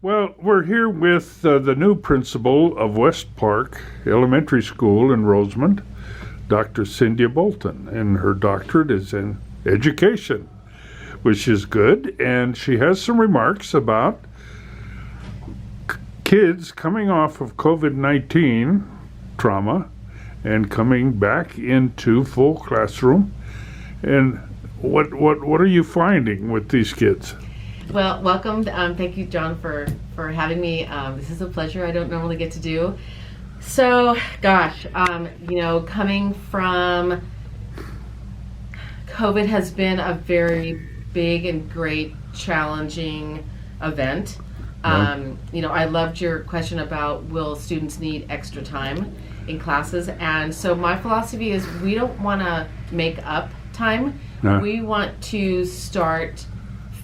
Well, we're here with the new principal of Westpark Elementary School in Rosemont, Dr. Cynthia Bolton, and her doctorate is in education, which is good, and she has some remarks about kids coming off of COVID-19 trauma and coming back into full classroom. And what are you finding with these kids? Well, welcome. Thank you, John, for having me. This is a pleasure I don't normally get to do. So, gosh, coming from COVID has been a very big and great, challenging event. I loved your question about will students need extra time in classes. And so my philosophy is we don't want to make up time. No. We want to start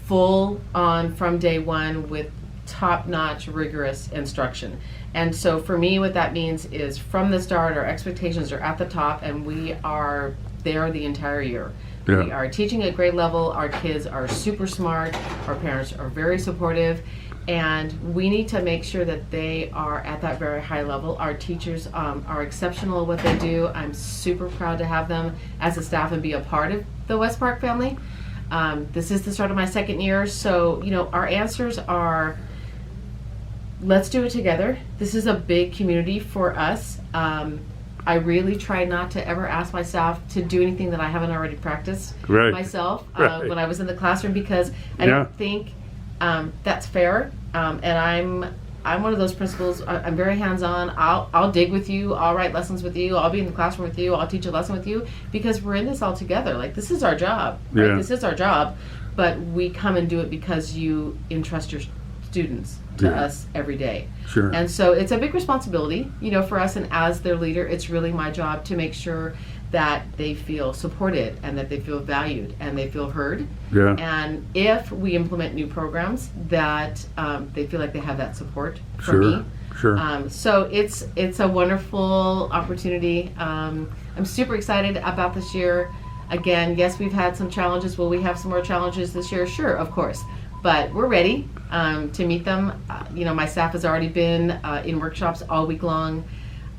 full on from day one with top-notch, rigorous instruction. And so for me, what that means is from the start, our expectations are at the top, and we are there the entire year. Yeah. We are teaching at grade level. Our kids are super smart. Our parents are very supportive. And we need to make sure that they are at that very high level. Our teachers are exceptional at what they do. I'm super proud to have them as a staff and be a part of the Westpark family. This is the start of my second year, so our answers are, let's do it together. This is a big community for us. I really try not to ever ask my staff to do anything that I haven't already practiced myself when I was in the classroom, because I don't think that's fair. And I'm one of those principals. I'm very hands-on. I'll dig with you. I'll write lessons with you. I'll be in the classroom with you. I'll teach a lesson with you, because we're in this all together. Like, this is our job. Right? Yeah. This is our job. But we come and do it because you entrust your students to us every day. Sure. And so it's a big responsibility, for us. And as their leader, it's really my job to make sure that they feel supported and that they feel valued and they feel heard. Yeah. And if we implement new programs, that they feel like they have that support from me. Sure. So it's a wonderful opportunity. I'm super excited about this year. Again, yes, we've had some challenges. Will we have some more challenges this year? Sure, of course. But we're ready to meet them. My staff has already been in workshops all week long.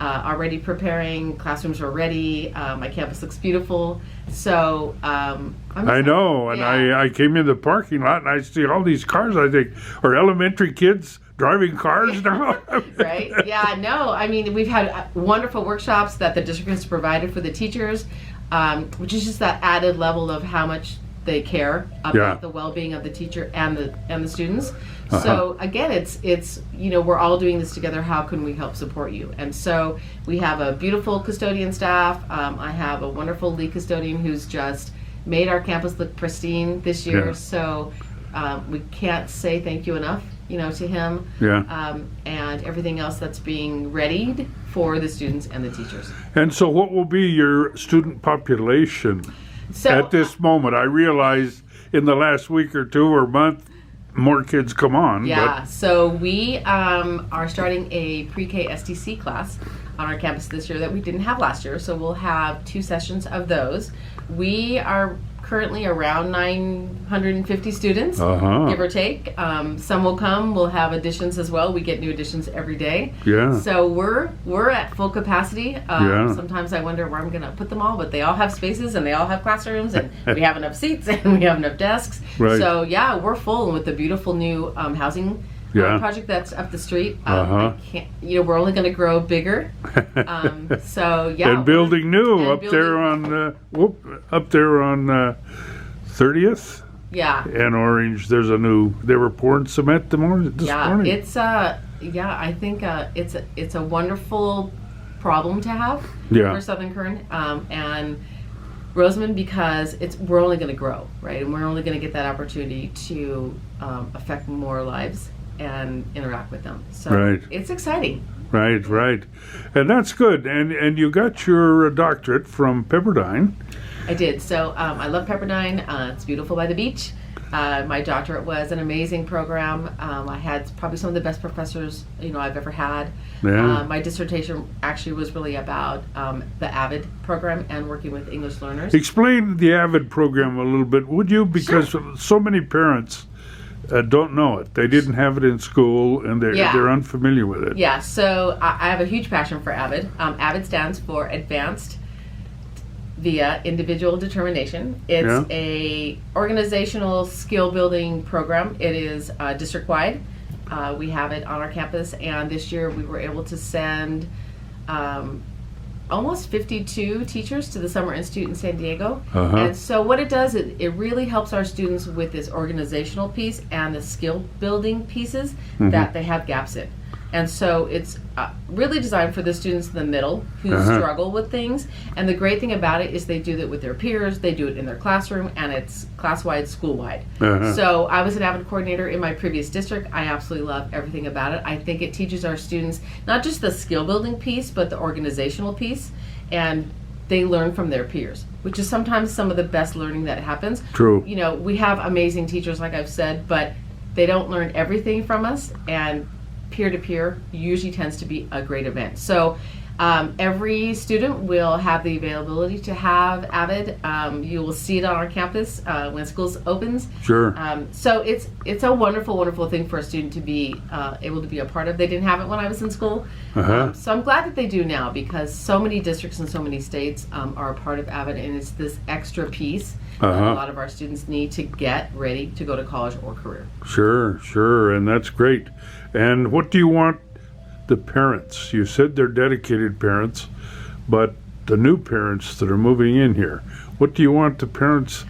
Already preparing. Classrooms are ready. My campus looks beautiful. So I know, and I came in the parking lot and I see all these cars. I think are elementary kids driving cars now. Right? Yeah. No. I mean, we've had wonderful workshops that the district has provided for the teachers, which is just that added level of how much they care about the well-being of the teacher and the students. So again, it's we're all doing this together. How can we help support you? And so we have a beautiful custodian staff. I have a wonderful lead custodian who's just made our campus look pristine this year. Yeah. So we can't say thank you enough, to him. Yeah. And everything else that's being readied for the students and the teachers. And so, what will be your student population at this moment? I realize in the last week or two or month, more kids come on. Yeah, so we are starting a pre-K STC class on our campus this year that we didn't have last year, so we'll have 2 sessions of those. We are currently around 950 students, give or take. Some will come. We'll have additions as well. We get new additions every day. Yeah. So we're at full capacity. Sometimes I wonder where I'm going to put them all, but they all have spaces and they all have classrooms and we have enough seats and we have enough desks. Right. So yeah, we're full with the beautiful new housing project that's up the street. I can't, we're only going to grow bigger. So yeah. And building new up there on 30th. Yeah. And Orange, there's a new. They were pouring cement this morning. It's I think it's a wonderful problem to have for Southern Kern and Rosemont, because we're only going to grow, right, and we're only going to get that opportunity to affect more lives and interact with them. So it's exciting. Right. And that's good. And you got your doctorate from Pepperdine. I did. So I love Pepperdine. It's beautiful by the beach. My doctorate was an amazing program. I had probably some of the best professors I've ever had. Yeah. My dissertation actually was really about the Avid program and working with English learners. Explain the Avid program a little bit, would you? Because so many parents don't know it. They didn't have it in school, and they're unfamiliar with it. Yeah, so I have a huge passion for Avid. Avid stands for Advanced via Individual Determination. It's a organizational skill building program. It is district-wide. We have it on our campus, and this year we were able to send almost 52 teachers to the Summer Institute in San Diego. And so what it does, it really helps our students with this organizational piece and the skill building pieces that they have gaps in. And so it's really designed for the students in the middle who struggle with things. And the great thing about it is they do that with their peers, they do it in their classroom, and it's class-wide, school-wide. So I was an Avid coordinator in my previous district. I absolutely love everything about it. I think it teaches our students not just the skill-building piece, but the organizational piece. And they learn from their peers, which is sometimes some of the best learning that happens. True. You know, we have amazing teachers, like I've said, but they don't learn everything from us, and peer-to-peer usually tends to be a great event. So every student will have the availability to have Avid. You will see it on our campus when schools opens. Sure. So it's a wonderful, wonderful thing for a student to be able to be a part of. They didn't have it when I was in school. So I'm glad that they do now, because so many districts and so many states are a part of Avid, and it's this extra piece that a lot of our students need to get ready to go to college or career. Sure, and that's great. And what do you want the parents? You said they're dedicated parents, but the new parents that are moving in here, what do you want the parents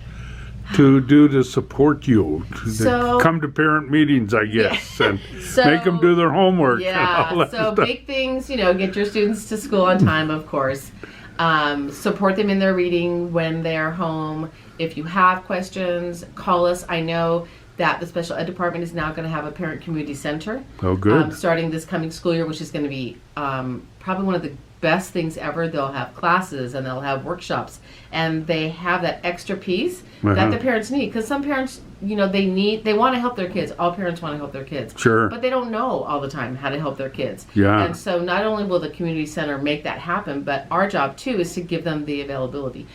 to do to support you? To come to parent meetings, I guess, and make them do their homework. Yeah, and all that so stuff. big things, get your students to school on time, of course. Support them in their reading when they're home. If you have questions, call us. I know that the special ed department is now going to have a parent community center. Oh, good. Starting this coming school year, which is going to be probably one of the best things ever. They'll have classes and they'll have workshops, and they have that extra piece that the parents need, because some parents, they want to help their kids. All parents want to help their kids. Sure. But they don't know all the time how to help their kids. Yeah. And so not only will the community center make that happen, but our job too is to give them the availability.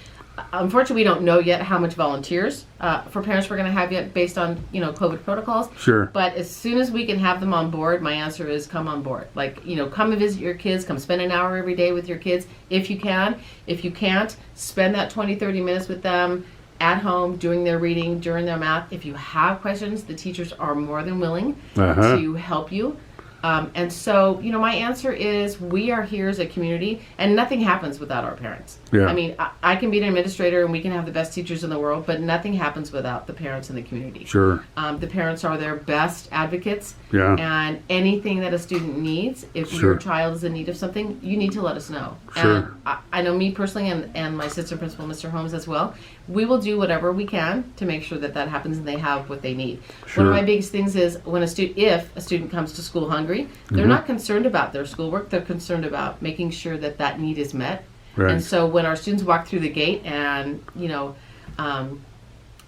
Unfortunately, we don't know yet how much volunteers for parents we're going to have yet, based on COVID protocols. Sure. But as soon as we can have them on board, my answer is come on board. Like, come and visit your kids. Come spend an hour every day with your kids if you can. If you can't, spend that 20-30 minutes with them at home doing their reading, during their math. If you have questions, the teachers are more than willing to help you. And so, my answer is we are here as a community, and nothing happens without our parents. Yeah. I mean, I can be an administrator and we can have the best teachers in the world, but nothing happens without the parents in the community. Sure. The parents are their best advocates. Yeah. And anything that a student needs, if your child is in need of something, you need to let us know. Sure. And I know me personally, and my assistant principal, Mr. Holmes, as well, we will do whatever we can to make sure that happens and they have what they need. Sure. One of my biggest things is if a student comes to school hungry, they're not concerned about their schoolwork. They're concerned about making sure that need is met. Right. And so when our students walk through the gate and,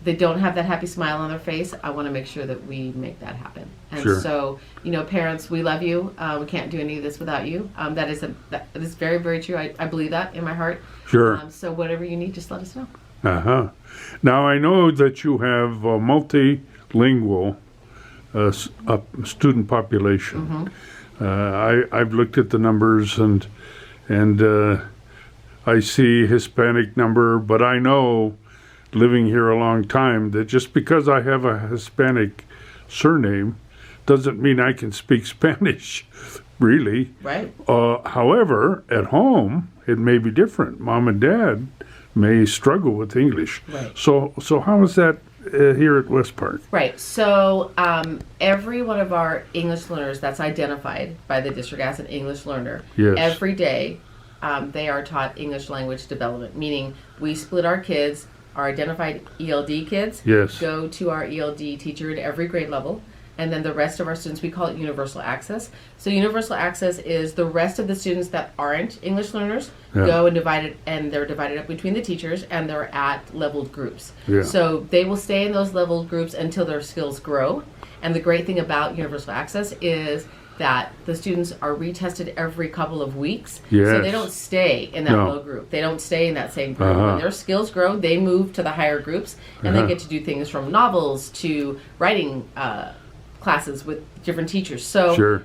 they don't have that happy smile on their face, I want to make sure that we make that happen. And so, parents, we love you. We can't do any of this without you. That is very, very true. I believe that in my heart. Sure. So whatever you need, just let us know. Now, I know that you have a multilingual student population. I've looked at the numbers, and I see Hispanic number, but I know, living here a long time, that just because I have a Hispanic surname doesn't mean I can speak Spanish, really. Right. However, at home, it may be different. Mom and Dad may struggle with English. Right. So how is that here at Westpark? Right. So every one of our English learners that's identified by the district as an English learner, every day they are taught English language development, meaning we split our kids. Our identified ELD kids go to our ELD teacher at every grade level, and then the rest of our students, we call it universal access. So universal access is the rest of the students that aren't English learners go and they're divided up between the teachers, and they're at leveled groups. So they will stay in those leveled groups until their skills grow, And the great thing about universal access is that the students are retested every couple of weeks. Yes. So they don't stay in that low group. They don't stay in that same group. When their skills grow, they move to the higher groups, and they get to do things from novels to writing classes with different teachers. So Sure.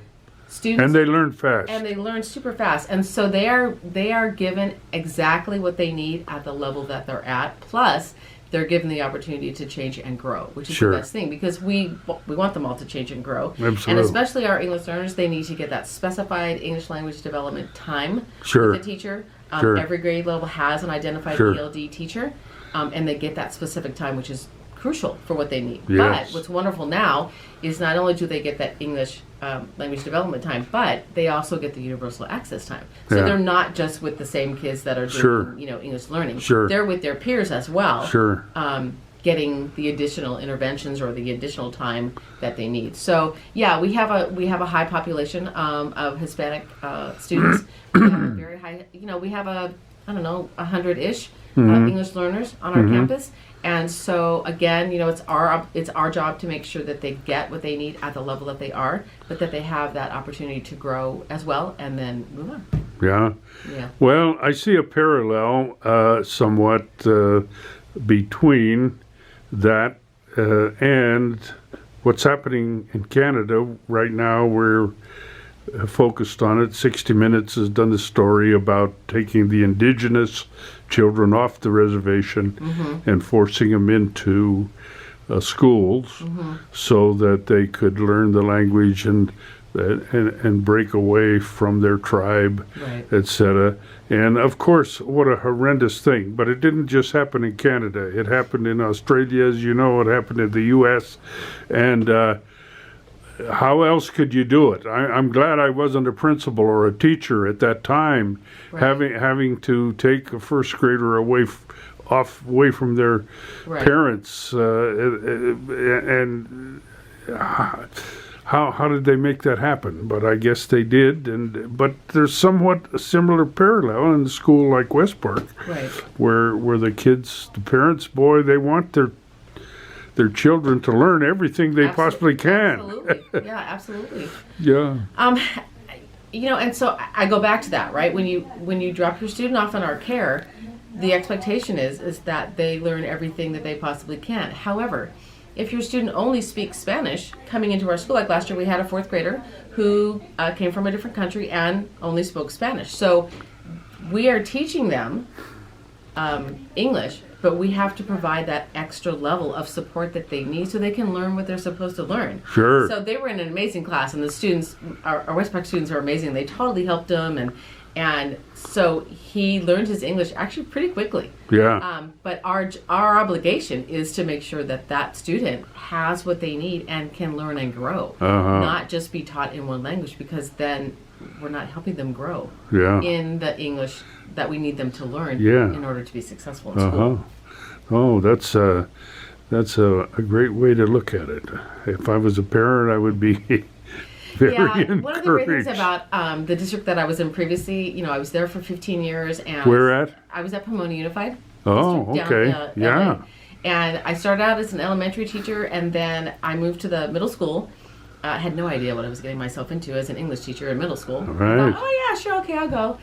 students, And they learn fast. and they learn super fast, and so they are given exactly what they need at the level that they're at. Plus, they're given the opportunity to change and grow, which is Sure. the best thing, because we want them all to change and grow. Absolutely. And especially our English learners, they need to get that specified English language development time Sure. with the teacher. Sure. Every grade level has an identified Sure. ELD teacher, and they get that specific time, which is crucial for what they need. Yes. But what's wonderful now is not only do they get that English language development time, but they also get the universal access time. So Yeah. they're not just with the same kids that are doing, Sure. English learning. Sure. They're with their peers as well. Sure. Getting the additional interventions or the additional time that they need. So yeah, we have a high population of Hispanic students. We have a very high. We have 100-ish English learners on our campus. And so again, it's our job to make sure that they get what they need at the level that they are, but that they have that opportunity to grow as well and then move on. Yeah. Yeah. Well, I see a parallel somewhat between that and what's happening in Canada right now. We're focused on it. 60 Minutes has done a story about taking the indigenous children off the reservation and forcing them into schools so that they could learn the language and break away from their tribe, Right. etc. And of course, what a horrendous thing. But it didn't just happen in Canada. It happened in Australia, as you know. It happened in the U.S. And how else could you do it? I'm glad I wasn't a principal or a teacher at that time, Right. having to take a first grader away from their Right. parents, and how did they make that happen? But I guess they did. But there's somewhat a similar parallel in a school like Westpark, Right. where the kids, the parents, boy, they want their children to learn everything they possibly can. Absolutely. Yeah, absolutely. Yeah. And so I go back to that, right? When you drop your student off in our care, the expectation is that they learn everything that they possibly can. However, if your student only speaks Spanish coming into our school, like last year we had a fourth grader who came from a different country and only spoke Spanish. So we are teaching them English, but we have to provide that extra level of support that they need so they can learn what they're supposed to learn. Sure. So they were in an amazing class, and the students, our Westpark students are amazing. They totally helped him, and so he learned his English actually pretty quickly. Yeah. But our obligation is to make sure that student has what they need and can learn and grow, not just be taught in one language, because then we're not helping them grow Yeah. in the English that we need them to learn Yeah. in order to be successful in school. Oh, that's a great way to look at it. If I was a parent, I would be very encouraged. One of the great things about the district that I was in previously, I was there for 15 years. And Where at? I was at Pomona Unified. Oh, district okay. down, Yeah. LA. And I started out as an elementary teacher, and then I moved to the middle school. I had no idea what I was getting myself into as an English teacher in middle school. Right. I thought, oh yeah, sure, okay, I'll go.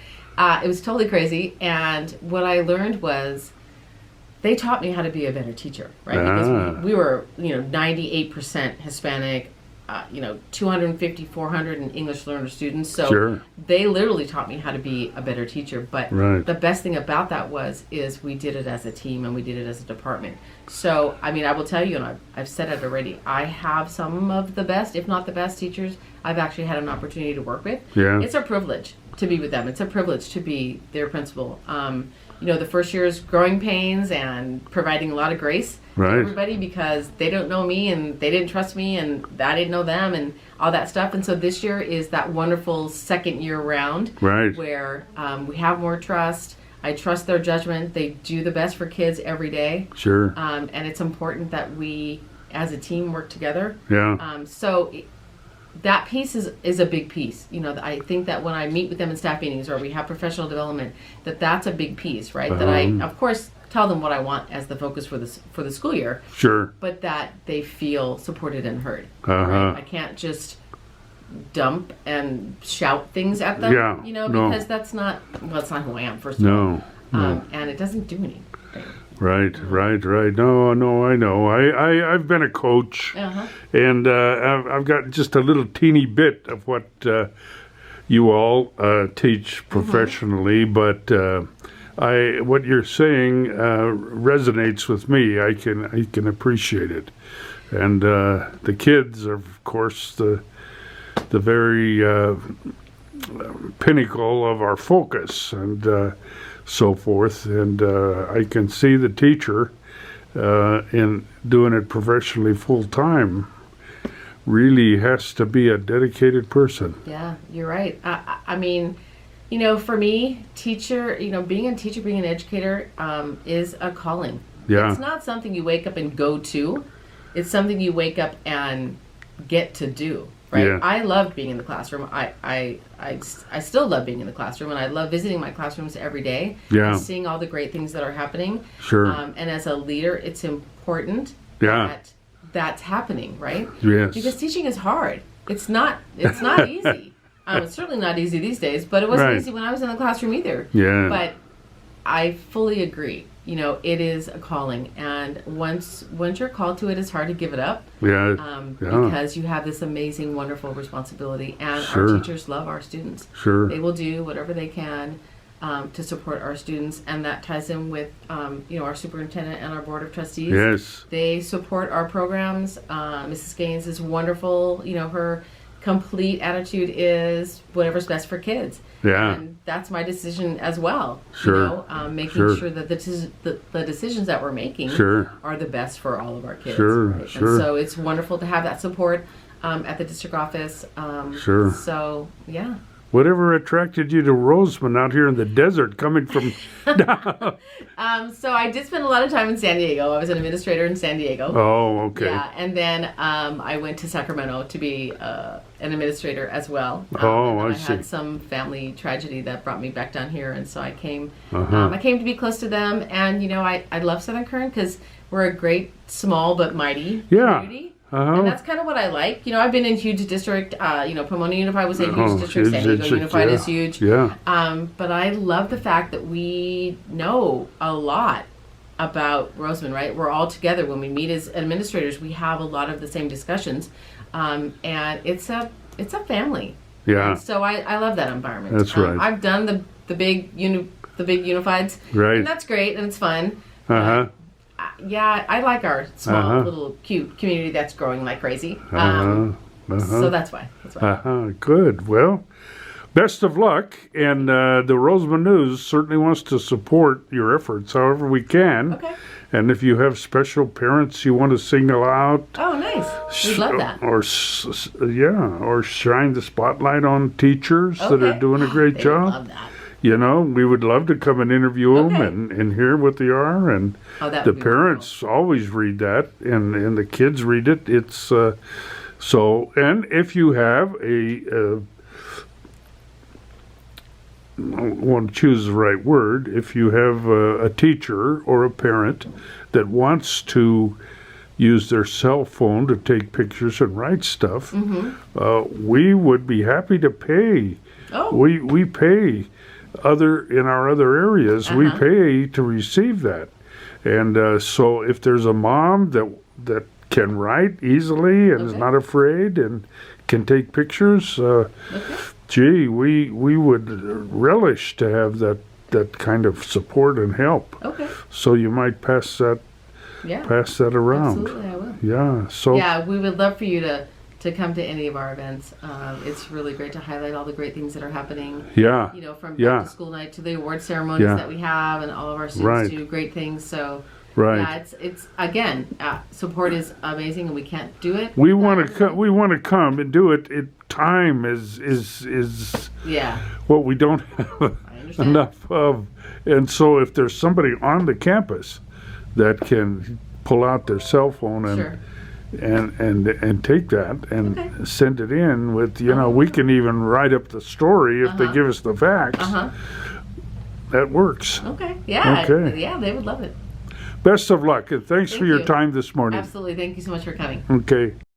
It was totally crazy, and what I learned was they taught me how to be a better teacher, right? Because we were, 98% Hispanic, 250, 400 in English learner students. So Sure. they literally taught me how to be a better teacher. But Right. the best thing about that is we did it as a team and we did it as a department. So, I will tell you, and I've said it already, I have some of the best, if not the best teachers I've actually had an opportunity to work with. Yeah. It's a privilege to be with them. It's a privilege to be their principal. The first year is growing pains and providing a lot of grace Right. to everybody, because they don't know me and they didn't trust me and I didn't know them and all that stuff. And so this year is that wonderful second year round, Right. where we have more trust. I trust their judgment. They do the best for kids every day. Sure. And it's important that we as a team work together. Yeah. That piece is a big piece. I think that when I meet with them in staff meetings or we have professional development, that's a big piece, right? That of course, tell them what I want as the focus for the school year, Sure. but that they feel supported and heard. Uh-huh. Right? I can't just dump and shout things at them, Yeah, no. because that's not who I am, first of all. No. And it doesn't do anything. Right. No, I know. I've been a coach, Uh-huh. and I've got just a little teeny bit of what you all teach professionally, but what you're saying resonates with me. I can appreciate it, and the kids are, of course, the very pinnacle of our focus, and so forth. And I can see the teacher in doing it professionally full time really has to be a dedicated person. Yeah, you're right. I mean, for me, teacher, being a teacher, being an educator, is a calling. Yeah. It's not something you wake up and go to. It's something you wake up and get to do. Right. Yeah. I love being in the classroom. I still love being in the classroom, and I love visiting my classrooms every day. Yeah. And seeing all the great things that are happening. Sure. And as a leader, it's important Yeah. that that's happening, right? Yes. Because teaching is hard. It's not easy. It's certainly not easy these days, but it wasn't Right. easy when I was in the classroom either. Yeah. But I fully agree. It is a calling, and once you're called to it, it's hard to give it up. Yeah. Because you have this amazing, wonderful responsibility, and Sure. our teachers love our students. Sure. They will do whatever they can to support our students, and that ties in with our superintendent and our board of trustees. Yes. They support our programs. Mrs. Gaines is wonderful. Her complete attitude is whatever's best for kids. Yeah. And that's my decision as well. Sure. Making Sure. sure that the decisions that we're making Sure. are the best for all of our kids. Sure, Right? sure. And so it's wonderful to have that support at the district office. Sure. So, yeah. Whatever attracted you to Roseman out here in the desert, coming from? So I did spend a lot of time in San Diego. I was an administrator in San Diego. Oh, okay. Yeah, and then I went to Sacramento to be an administrator as well. Oh, and I I see. had some family tragedy that brought me back down here, and so I came. Uh-huh. I came to be close to them, and I love Southern Kern because we're a great, small but mighty Yeah. community. Uh-huh. And that's kind of what I like. I've been in huge district. Pomona Unified was a huge Oh, district. San Diego Unified yeah. is huge. Yeah. But I love the fact that we know a lot about Roseman, right? We're all together. When we meet as administrators, we have a lot of the same discussions. And it's a family. Yeah. And so I love that environment. That's right. I've done the big unifieds. Right. And that's great and it's fun. Uh-huh. Yeah, I like our small Uh-huh. little cute community that's growing like crazy. Uh-huh. So that's why. Good. Well, best of luck. And the Roseman News certainly wants to support your efforts however we can. Okay. And if you have special parents you want to single out. Oh, nice. We'd love that. Or shine the spotlight on teachers that are Okay. doing a great They job. would love that. We would love to come and interview them Okay. and hear what they are. And That the would be parents always read that, and the kids read it. It's and if you have I want to choose the right word. If you have a teacher or a parent that wants to use their cell phone to take pictures and write stuff, we would be happy to pay. Oh. We pay in our other areas. We pay to receive that, and so if there's a mom that can write easily and is not afraid and can take pictures, gee, we would relish to have that kind of support and help. Okay. So you might pass that around. Absolutely, I will. Yeah. So Yeah, we would love for you to come to any of our events. It's really great to highlight all the great things that are happening. yeah. From Yeah. back to school night to the award ceremonies Yeah. that we have, and all of our students Right. do great things. So Right. yeah, it's again, support is amazing, and we can't do it. We without want to come. We want to come and do it. Time is Yeah, what we don't have I understand. enough of, and so if there's somebody on the campus that can pull out their cell phone and Sure. and take that and Okay. send it in with we can even write up the story if they give us the facts. Uh-huh. That works. Okay. Yeah. Okay. Yeah, they would love it. Best of luck, and thanks for Thank your you. time this morning. Absolutely. Thank you so much for coming. Okay.